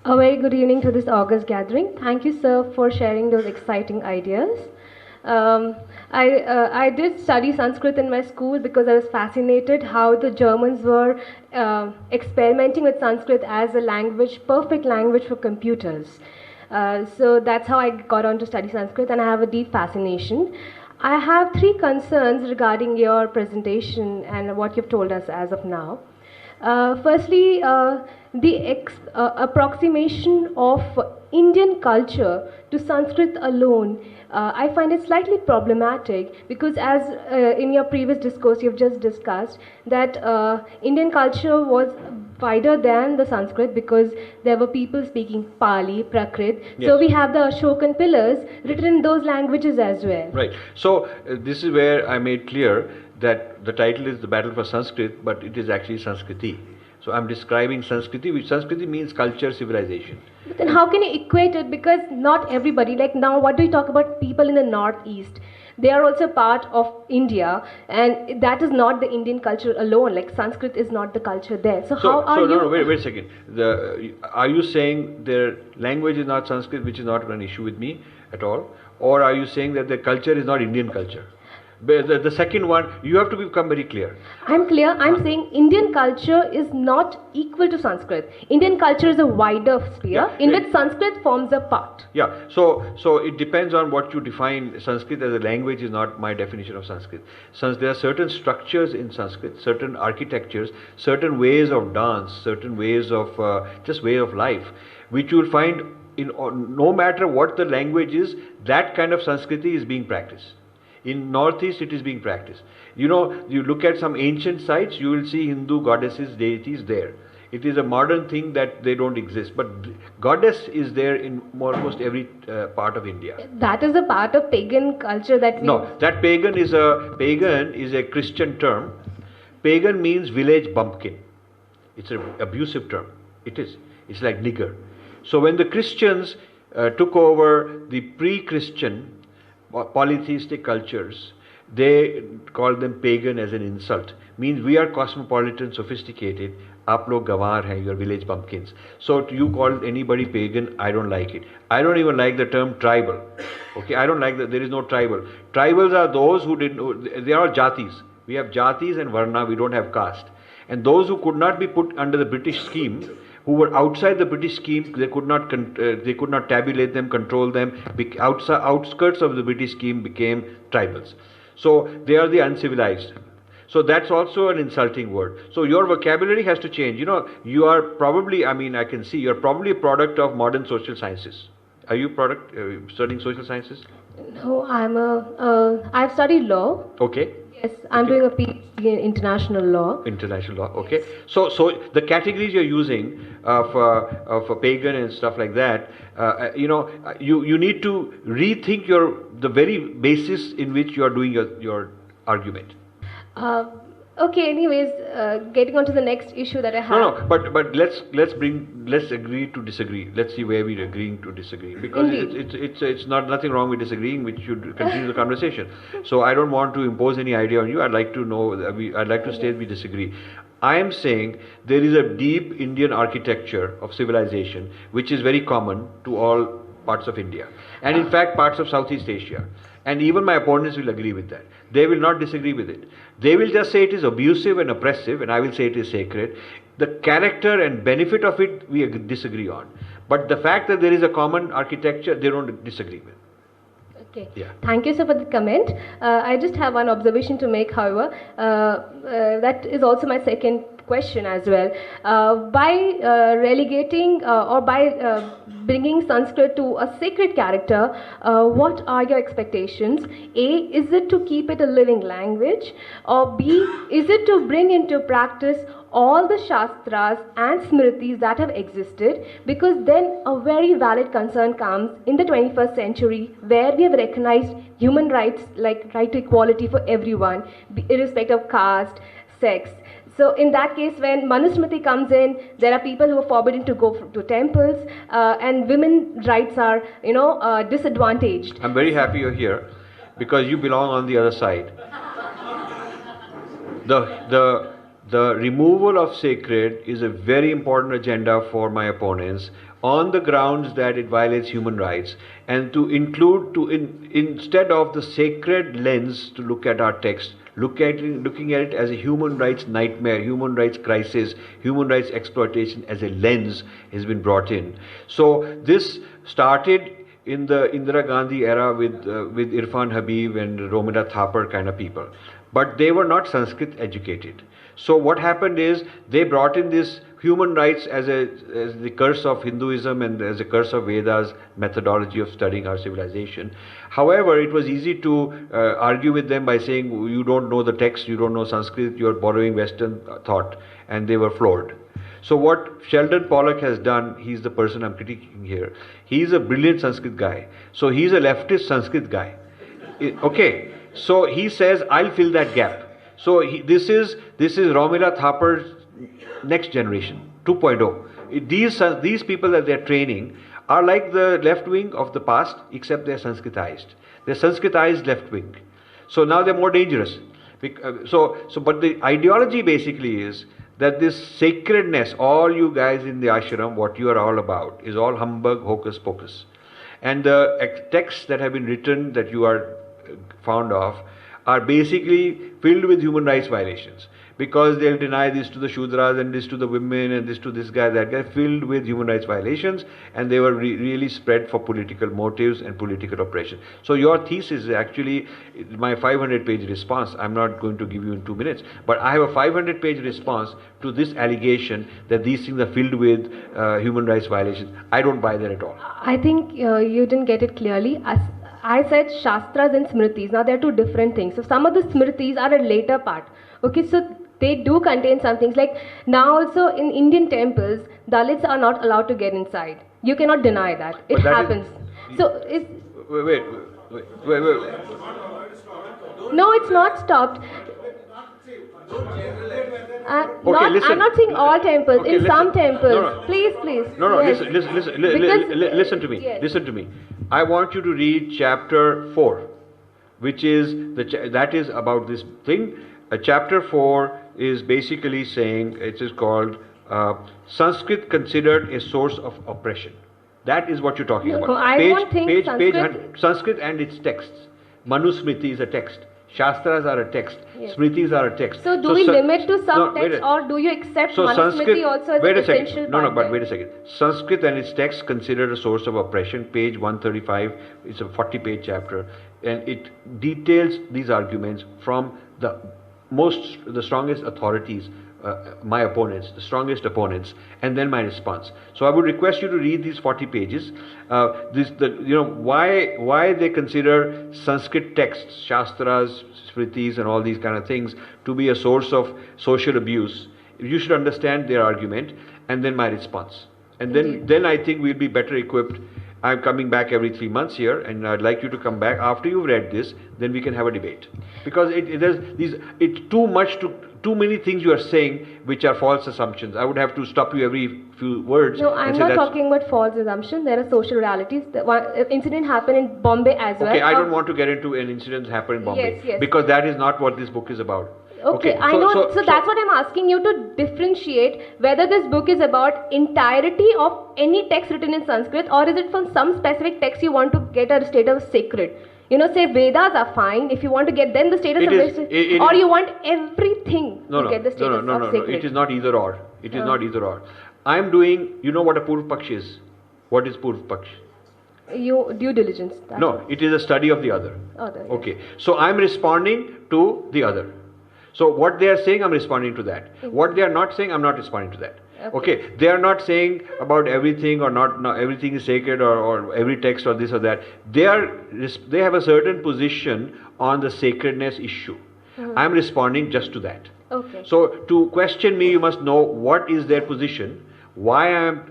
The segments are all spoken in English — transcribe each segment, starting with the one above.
A very good evening to this August gathering. Thank you, sir, for sharing those exciting ideas. Um, I did study Sanskrit in my school because I was fascinated how the Germans were experimenting with Sanskrit as a language, perfect language for computers. So that's how I got on to study Sanskrit, and I have a deep fascination. I have three concerns regarding your presentation and what you've told us as of now. Firstly, the approximation of Indian culture to Sanskrit alone, I find it slightly problematic because, as in your previous discourse you've just discussed, that Indian culture was wider than the Sanskrit because there were people speaking Pali, Prakrit. Yes. So we have the Ashokan pillars written in those languages as well. Right. So this is where I made clear that the title is The Battle for Sanskrit, but it is actually Sanskriti. So I'm describing Sanskriti, which Sanskriti means culture, civilization. But then how can you equate it? Because not everybody, like now what do you talk about people in the northeast? They are also part of India, and that is not the Indian culture alone. Like Sanskrit is not the culture there. So how are you? No, wait a second. Are you saying their language is not Sanskrit, which is not an issue with me at all? Or are you saying that their culture is not Indian culture? The second one, you have to become very clear. I'm clear. I'm saying Indian culture is not equal to Sanskrit. Indian culture is a wider sphere in which Sanskrit forms a part. Yeah. So it depends on what you define Sanskrit as a language is not my definition of Sanskrit. There are certain structures in Sanskrit, certain architectures, certain ways of dance, certain ways of just way of life, which you will find in no matter what the language is, that kind of Sanskriti is being practiced. In Northeast, it is being practiced. You know, you look at some ancient sites, you will see Hindu goddesses, deities there. It is a modern thing that they don't exist, but goddess is there in almost every part of India. That is a part of pagan culture that we... No, that pagan is a Christian term. Pagan means village bumpkin. It's an abusive term. It is. It's like nigger. So when the Christians took over the pre-Christian polytheistic cultures, they called them pagan as an insult. Means we are cosmopolitan, sophisticated. Aap log gawar hai, you are village bumpkins. So you call anybody pagan, I don't like it. I don't even like the term tribal. Okay, I don't like that. There is no tribal. Tribals are those who didn't. They are all jatis. We have jatis and varna. We don't have caste. And those who could not be put under the British scheme, who were outside the British scheme, they could not tabulate them, control them. Outskirts of the British scheme became tribals. So they are the uncivilized. So that's also an insulting word. So your vocabulary has to change. You know, you are probably, I can see, you're probably a product of modern social sciences. Are you studying social sciences? No, I've studied law. Okay. Yes, I'm doing a PhD in international law. International law, okay. So the categories you're using of a pagan and stuff like that, you need to rethink the very basis in which you are doing your argument. Okay. Anyways, getting on to the next issue that I have. No. But let's agree to disagree. Let's see where we're agreeing to disagree, because it's nothing wrong with disagreeing. We should continue the conversation. So I don't want to impose any idea on you. I'd like to know. I'd like to state we disagree. I am saying there is a deep Indian architecture of civilization which is very common to all parts of India, and in fact parts of Southeast Asia. And even my opponents will agree with that. They will not disagree with it. They will just say it is abusive and oppressive, and I will say it is sacred. The character and benefit of it we disagree on. But the fact that there is a common architecture, they don't disagree with. Okay. Yeah. Thank you, sir, for the comment. I just have one observation to make, however. That is also my second question as well. By relegating or by bringing Sanskrit to a sacred character, what are your expectations? A, is it to keep it a living language? Or B, is it to bring into practice all the Shastras and Smritis that have existed? Because then a very valid concern comes in the 21st century, where we have recognized human rights, like right to equality for everyone, irrespective of caste, sex. So in that case, when Manusmriti comes in, there are people who are forbidden to go to temples, and women's rights are, disadvantaged. I'm very happy you're here, because you belong on the other side. the removal of sacred is a very important agenda for my opponents on the grounds that it violates human rights, and to include instead of the sacred lens to look at our text, looking at it as a human rights nightmare, human rights crisis, human rights exploitation as a lens has been brought in. So this started in the Indira Gandhi era with Irfan Habib and Romila Thapar kind of people, but they were not Sanskrit educated. So what happened is they brought in this human rights as the curse of Hinduism and as a curse of Vedas methodology of studying our civilization. However, it was easy to argue with them by saying you don't know the text, you don't know Sanskrit, you are borrowing Western thought, and they were floored. So what Sheldon Pollock has done, he's the person I'm critiquing here, he's a brilliant Sanskrit guy. So he's a leftist Sanskrit guy. Okay, so he says, I'll fill that gap. So this is Romila Thapar's next generation, 2.0. These people that they're training are like the left wing of the past, except they're Sanskritized. They're Sanskritized left wing. So now they're more dangerous. But the ideology basically is that this sacredness, all you guys in the ashram, what you are all about, is all humbug, hocus pocus. And the texts that have been written that you are fond of are basically filled with human rights violations, because they'll deny this to the Shudras and this to the women and this to this guy, that guy, filled with human rights violations, and they were really spread for political motives and political oppression. So your thesis is actually my 500-page response. I'm not going to give you in 2 minutes, but I have a 500-page response to this allegation that these things are filled with human rights violations. I don't buy that at all. I think you didn't get it clearly. I said Shastras and Smritis. Now, they are two different things. So, some of the Smritis are a later part. Okay, so they do contain some things. Like, now also in Indian temples, Dalits are not allowed to get inside. You cannot deny that. It happens. Wait. No, it's not stopped. Listen. I'm not saying all temples. Okay, some temples. No. Please. No. Yes. Listen to me. Yes. Listen to me. I want you to read chapter 4, which is that is about this thing. Chapter 4 is basically saying, it is called Sanskrit considered a source of oppression. That is what you're talking about. I don't think Sanskrit and its texts. Manusmriti is a text. Shastras are a text. Yes. Smritis are a text. So do we limit to some text, or do you accept Manusmriti also as an essential part? But wait a second. Sanskrit and its text considered a source of oppression. Page 135. It's a 40-page chapter, and it details these arguments from the strongest authorities, my opponents, the strongest opponents, and then my response. So I would request you to read these 40 pages. Why they consider Sanskrit texts, Shastras, Smritis, and all these kind of things to be a source of social abuse. You should understand their argument, and then my response. And then I think we'll be better equipped. I'm coming back every 3 months here, and I'd like you to come back after you've read this. Then we can have a debate, because it's too many things you are saying which are false assumptions. I would have to stop you every few words. No, I'm not talking about false assumptions. There are social realities. One incident happened in Bombay as well. Okay, I don't want to get into an incident that happened in Bombay, yes. because that is not what this book is about. Okay, I know. So that's what I'm asking you to differentiate whether this book is about entirety of any text written in Sanskrit, or is it from some specific text you want to get a status of sacred. Say Vedas are fine if you want to get then the status of sacred, or you want everything to get the status of sacred. No. It is not either or. It is not either or. I'm doing. You know what a Purv Paksh is? What is Purv Paksh? Due diligence. No, it is a study of the other. Okay, so I'm responding to the other. So what they are saying, I'm responding to that. What they are not saying, I'm not responding to that. Okay, they are not saying about everything or not everything is sacred or every text or this or that. They have a certain position on the sacredness issue. I'm responding just to that. Okay. So to question me, you must know what is their position, why I am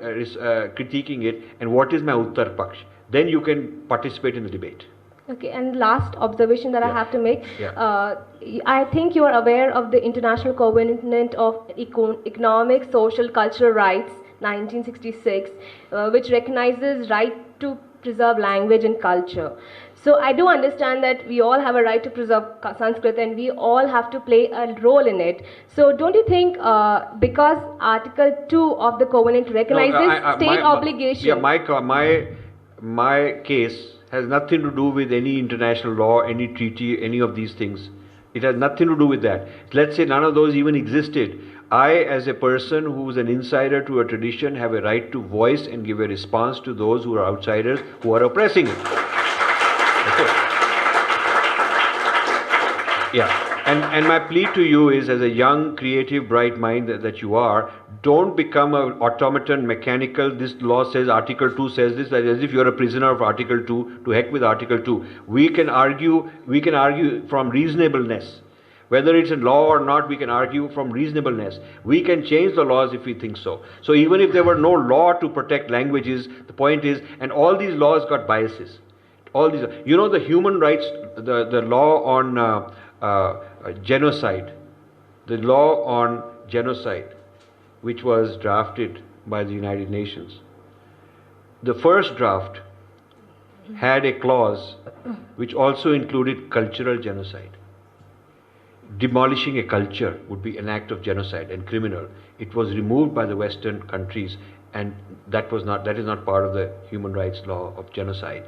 critiquing it, and what is my Uttar Paksh. Then you can participate in the debate. Okay, and last observation that I have to make, I think you are aware of the International Covenant of Economic, Social, Cultural Rights, 1966, which recognizes right to preserve language and culture. So I do understand that we all have a right to preserve Sanskrit and we all have to play a role in it. So don't you think because Article 2 of the Covenant recognizes state obligation? Yeah, my case has nothing to do with any international law, any treaty, any of these things. It has nothing to do with that. Let's say none of those even existed. I, as a person who is an insider to a tradition, have a right to voice and give a response to those who are outsiders who are oppressing it. Okay. Yeah. And my plea to you is, as a young, creative, bright mind that you are, don't become an automaton, mechanical. This law says, Article 2 says this, as if you're a prisoner of Article 2. To heck with Article 2. We can argue from reasonableness. Whether it's a law or not, we can argue from reasonableness. We can change the laws if we think so. So even if there were no law to protect languages, the point is, and all these laws got biases. All these, the human rights, the law on genocide, the law on genocide, which was drafted by the United Nations. The first draft had a clause which also included cultural genocide. Demolishing a culture would be an act of genocide and criminal. It was removed by the Western countries, and that is not part of the human rights law of genocide,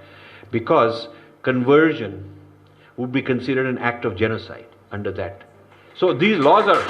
because conversion would be considered an act of genocide under that. So these laws are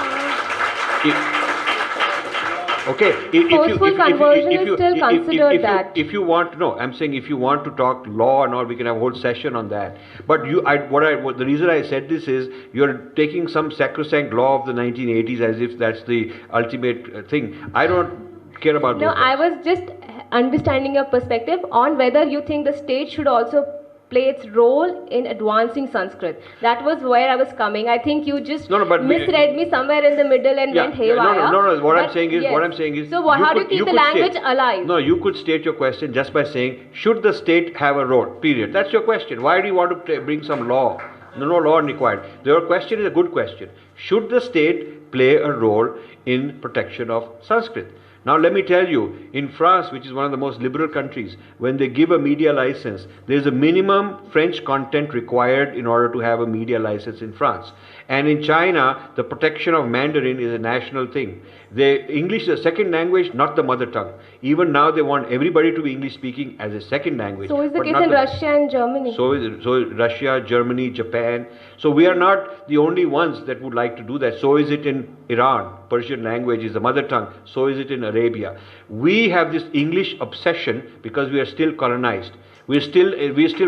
okay. Forceful conversion is still considered that. If you want, no, I'm saying if you want to talk law and all, we can have a whole session on that. But the reason I said this is, you're taking some sacrosanct law of the 1980s as if that's the ultimate thing. I don't care about those. No, I was just understanding your perspective on whether you think the state should also play its role in advancing Sanskrit. That was where I was coming. I think you just misread me somewhere in the middle and went haywire. No. What I'm saying is. So how do you keep the language alive? No, you could state your question just by saying, should the state have a role? Period. That's your question. Why do you want to bring some law? No law required. Your question is a good question. Should the state play a role in protection of Sanskrit? Now let me tell you, in France, which is one of the most liberal countries, when they give a media license, there is a minimum French content required in order to have a media license in France. And in China, the protection of Mandarin is a national thing. English is a second language, not the mother tongue. Even now they want everybody to be English speaking as a second language. So is the case in Russia and Germany. So is Russia, Germany, Japan. So we are not the only ones that would like to do that. So is it in Iran. Persian language is the mother tongue. So is it in Arabia. We have this English obsession because we are still colonized. We still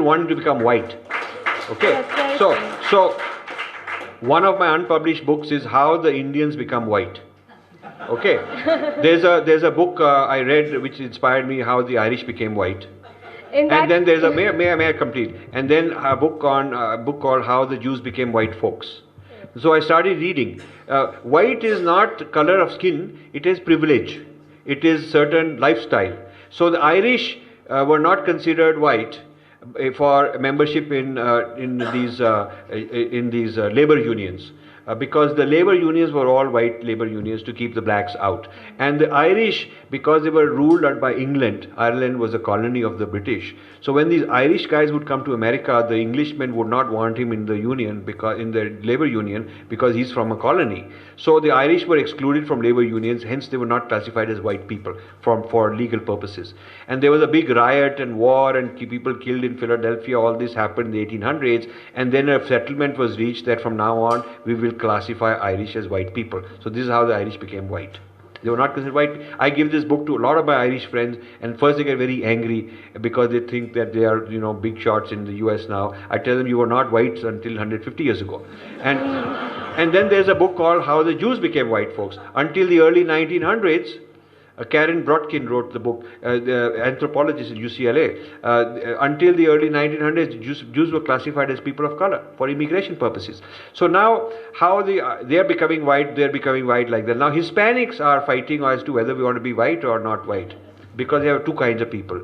wanting to become white. Okay. So one of my unpublished books is How the Indians Become White. Okay. There's a book I read which inspired me, How the Irish Became White. And then there's a may I complete? And then a book called How the Jews Became White Folks. So I started reading. White is not color of skin; it is privilege. It is certain lifestyle. So the Irish were not considered white for membership in these labor unions. Because the labor unions were all white labor unions to keep the blacks out. And the Irish, because they were ruled by England, Ireland was a colony of the British. So when these Irish guys would come to America, the Englishmen would not want him in the union, because in the labor union, because he's from a colony. So the Irish were excluded from labor unions, hence they were not classified as white people for legal purposes. And there was a big riot and war and people killed in Philadelphia. All this happened in the 1800s, and then a settlement was reached that from now on we will classify Irish as white people. So this is how the Irish became white. They were not considered white. I give this book to a lot of my Irish friends, and first they get very angry because they think that they are, big shots in the US now. I tell them, you were not white until 150 years ago. And then there's a book called How the Jews Became White Folks. Until the early 1900s, Karen Brotkin wrote the book, the anthropologist at UCLA. Until the early 1900s, Jews were classified as people of color for immigration purposes. So now, how they are becoming white, they are becoming white like that. Now Hispanics are fighting as to whether we want to be white or not white, because there are two kinds of people.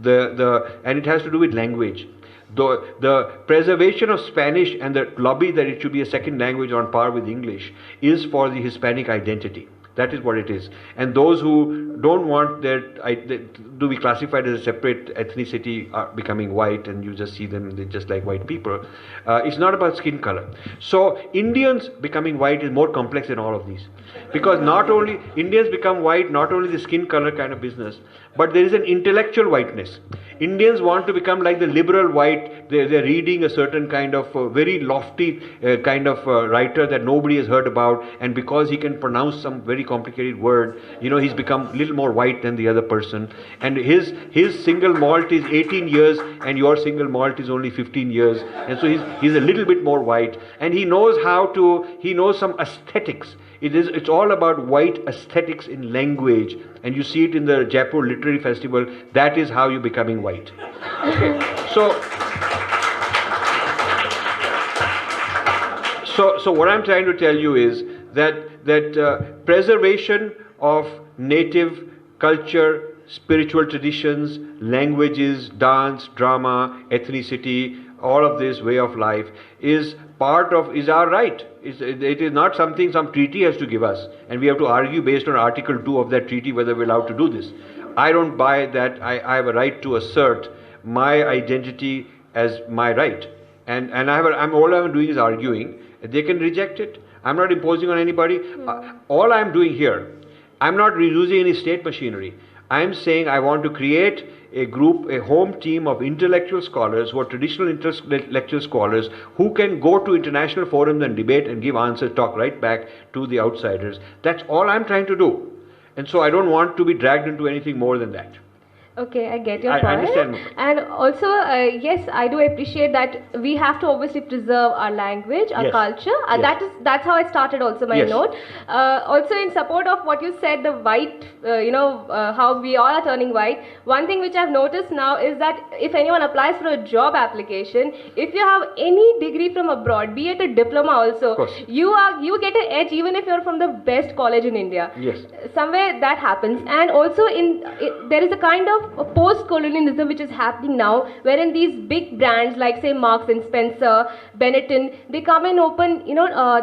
And it has to do with language. The preservation of Spanish and the lobby that it should be a second language on par with English is for the Hispanic identity. That is what it is. And those who don't want to be classified as a separate ethnicity are becoming white, and you just see them, they're just like white people. It's not about skin color. So Indians becoming white is more complex than all of these. Because not only Indians become white, not only the skin color kind of business, but there is an intellectual whiteness. Indians want to become like the liberal white. They're reading a certain kind of very lofty kind of writer that nobody has heard about, and because he can pronounce some very complicated word, he's become a little more white than the other person. And his single malt is 18 years, and your single malt is only 15 years, and so he's a little bit more white, and he knows some aesthetics. It's all about white aesthetics in language, and you see it in the Jaipur Literary Festival. That is how you're becoming white. Okay. So what I'm trying to tell you is that preservation of native culture, spiritual traditions, languages, dance, drama, ethnicity, all of this way of life is our right. It is not something some treaty has to give us, and we have to argue based on Article 2 of that treaty whether we're allowed to do this. I don't buy that. I have a right to assert my identity as my right, and all I'm doing is arguing. They can reject it. I'm not imposing on anybody. All I'm doing here, I'm not reusing any state machinery. I'm saying I want to create a group, a home team of intellectual scholars who are traditional intellectual scholars who can go to international forums and debate and give answers, talk right back to the outsiders. That's all I'm trying to do. And so I don't want to be dragged into anything more than that. Okay, I get your point. I understand. And also, yes, I do appreciate that we have to obviously preserve our language, our culture. That's how I started also my note. Also, in support of what you said, the white, how we all are turning white. One thing which I've noticed now is that if anyone applies for a job application, if you have any degree from abroad, be it a diploma also, you get an edge even if you're from the best college in India. Yes. Somewhere that happens. And also there is a kind of post-colonialism which is happening now, wherein these big brands like say Marks and Spencer, Benetton, they come and open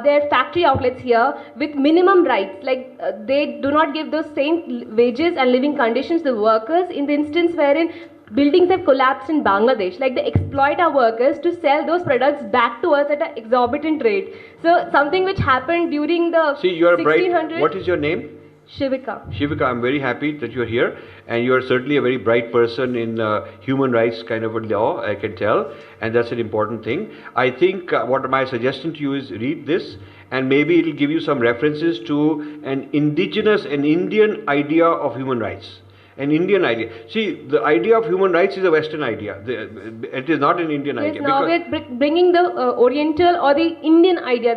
their factory outlets here with minimum rights. Like they do not give those same wages and living conditions to workers, in the instance wherein buildings have collapsed in Bangladesh. Like they exploit our workers to sell those products back to us at an exorbitant rate. So something which happened during the 1600s. Bright. What is your name? Shivika, I'm very happy that you're here, and you're certainly a very bright person in human rights kind of a law, I can tell, and that's an important thing. I think what my suggestion to you is read this, and maybe it'll give you some references to an Indian idea of human rights. An Indian idea. See, the idea of human rights is a Western idea. It is not an Indian idea. Now we're bringing the Oriental or the Indian idea.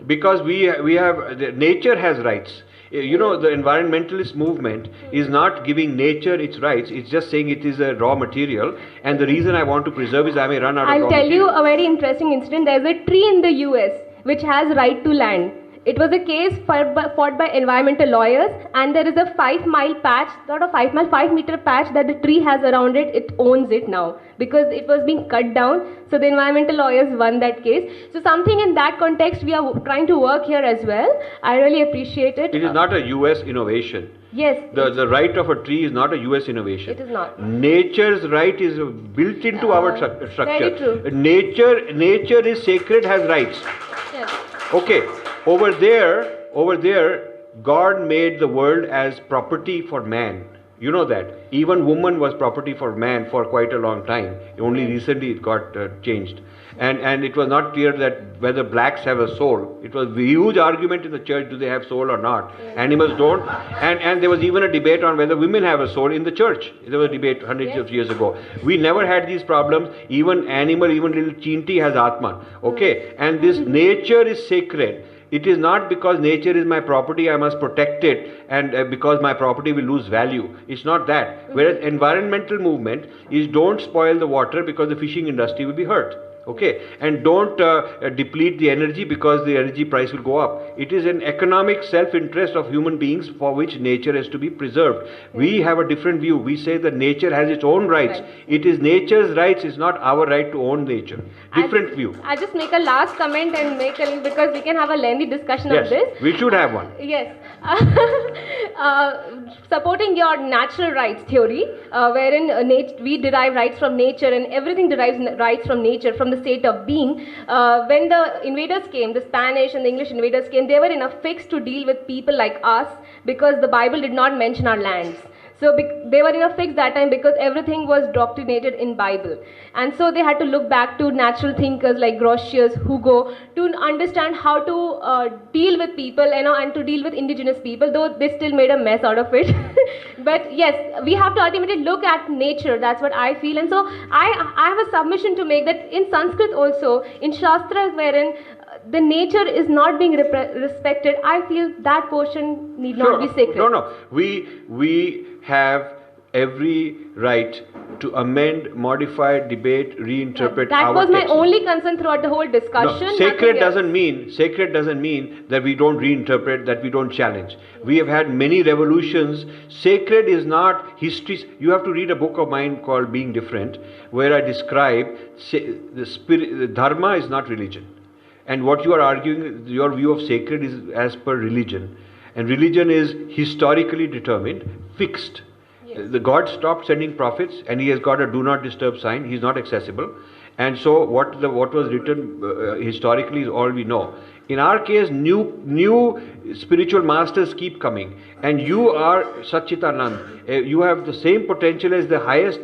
Because we have nature has rights. The environmentalist movement is not giving nature its rights. It's just saying it is a raw material, and the reason I want to preserve is I may run out of raw material. I'll tell you a very interesting incident. There's a tree in the US which has right to land. It was a case fought by environmental lawyers, and there is a 5-mile patch, not a 5-mile, 5-meter patch that the tree has around it. It owns it now because it was being cut down. So the environmental lawyers won that case. So something in that context we are trying to work here as well. I really appreciate it. It is not a US innovation. Yes. The right of a tree is not a US innovation. It is not. Nature's right is built into our structure. Very true. Nature is sacred, has rights. Yes. Okay. Over there, God made the world as property for man. You know that. Even woman was property for man for quite a long time. Only recently it got changed. And it was not clear that whether blacks have a soul. It was a huge argument in the church, do they have soul or not? Yes. Animals don't. And there was even a debate on whether women have a soul in the church. There was a debate hundreds of years ago. We never had these problems. Even little chinti has Atman. Okay? And this nature is sacred. It is not because nature is my property, I must protect it, and because my property will lose value. It's not that. Whereas environmental movement is don't spoil the water because the fishing industry will be hurt. Okay, and don't deplete the energy because the energy price will go up. It is an economic self-interest of human beings for which nature has to be preserved. We have a different view. We say that nature has its own rights. It is nature's rights, it's not our right to own nature. Different view. I'll just make a last comment and make a link because we can have a lengthy discussion on this. Yes, we should have one. Yes. Supporting your natural rights theory, wherein we derive rights from nature and everything derives rights from nature, from the state of being. When the invaders came, the Spanish and the English invaders came, they were in a fix to deal with people like us because the Bible did not mention our lands. So they were in a fix that time because everything was doctrinated in Bible. And so they had to look back to natural thinkers like Grotius, Hugo, to understand how to deal with people, and to deal with indigenous people, though they still made a mess out of it. But yes, we have to ultimately look at nature. That's what I feel. And so I have a submission to make that in Sanskrit also, in Shastras wherein the nature is not being respected, I feel that portion need not be sacred. No. We have every right to amend, modify, debate, reinterpret that was my only concern throughout the whole discussion. No, sacred doesn't mean that we don't reinterpret, that we don't challenge. We have had many revolutions. Sacred is not history. You have to read a book of mine called Being Different, where I describe the spirit. The dharma is not religion. And what you are arguing, your view of sacred is as per religion. And religion is historically determined, fixed. Yes. The God stopped sending prophets and he has got a do not disturb sign. He is not accessible. And so what was written historically is all we know. In our case, new spiritual masters keep coming, and you are Satchitanand. You have the same potential as the highest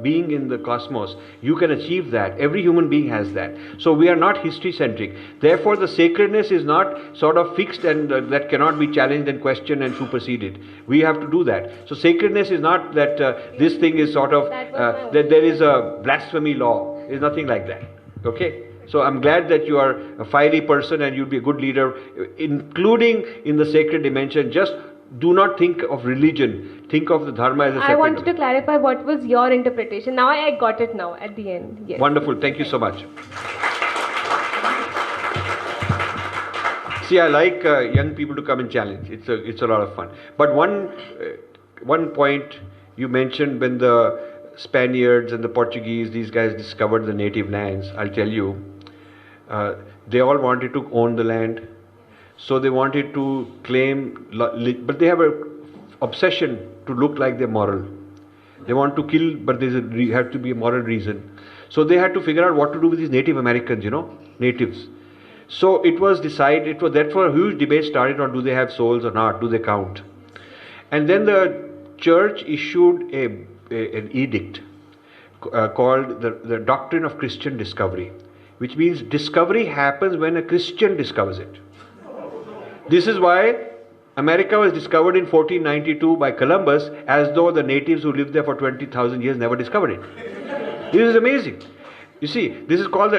being in the cosmos. You can achieve that. Every human being has that. So we are not history-centric. Therefore, the sacredness is not sort of fixed and that cannot be challenged and questioned and superseded. We have to do that. So sacredness is not that this thing is sort of that there is a blasphemy law. It's nothing like that. Okay. So I'm glad that you are a fiery person and you'll be a good leader, including in the sacred dimension. Just do not think of religion. Think of the dharma as a sacred. I wanted to clarify what was your interpretation. Now I got it now at the end. Yes. Wonderful. Thank you so much. See, I like young people to come and challenge. It's a lot of fun. But one point you mentioned, when the Spaniards and the Portuguese, these guys discovered the native lands, I'll tell you, they all wanted to own the land. So they wanted to claim, but they have an obsession to look like they're moral. They want to kill, but there have to be a moral reason. So they had to figure out what to do with these Native Americans, natives. So it was decided, therefore a huge debate started on do they have souls or not, do they count. And then the church issued an edict called the Doctrine of Christian Discovery, which means discovery happens when a Christian discovers it. This is why America was discovered in 1492 by Columbus, as though the natives who lived there for 20,000 years never discovered it. This is amazing. You see, this is called,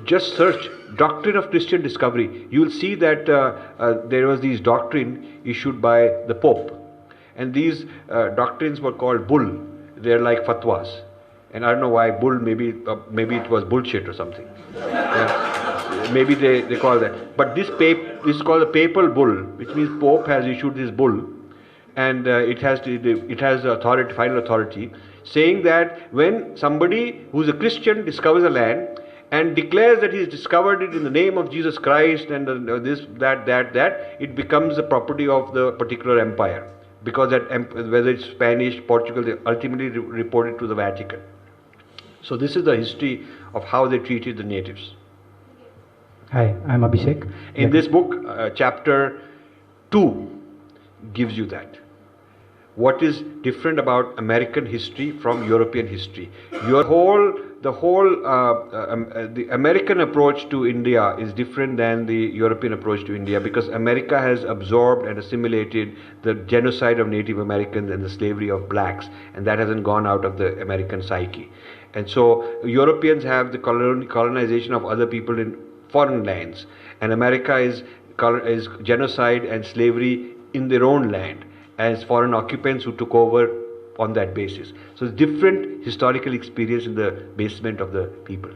just search Doctrine of Christian Discovery. You will see that there was these doctrine issued by the Pope. And these doctrines were called bull. They're like fatwas. And I don't know why bull, maybe it was bullshit or something. Yeah. Maybe they call that. But this is called the papal bull, which means Pope has issued this bull. And it has authority, final authority, saying that when somebody who's a Christian discovers a land and declares that he's discovered it in the name of Jesus Christ and that, it becomes the property of the particular empire. Because whether it's Spanish, Portugal, they ultimately report it to the Vatican. So this is the history of how they treated the natives. Hi, I'm Abhishek. In this book, chapter 2 gives you that. What is different about American history from European history? The American approach to India is different than the European approach to India, because America has absorbed and assimilated the genocide of Native Americans and the slavery of blacks, and that hasn't gone out of the American psyche. And so Europeans have the colonization of other people in foreign lands, and America is genocide and slavery in their own land as foreign occupants who took over on that basis. So it's different historical experience in the basement of the people.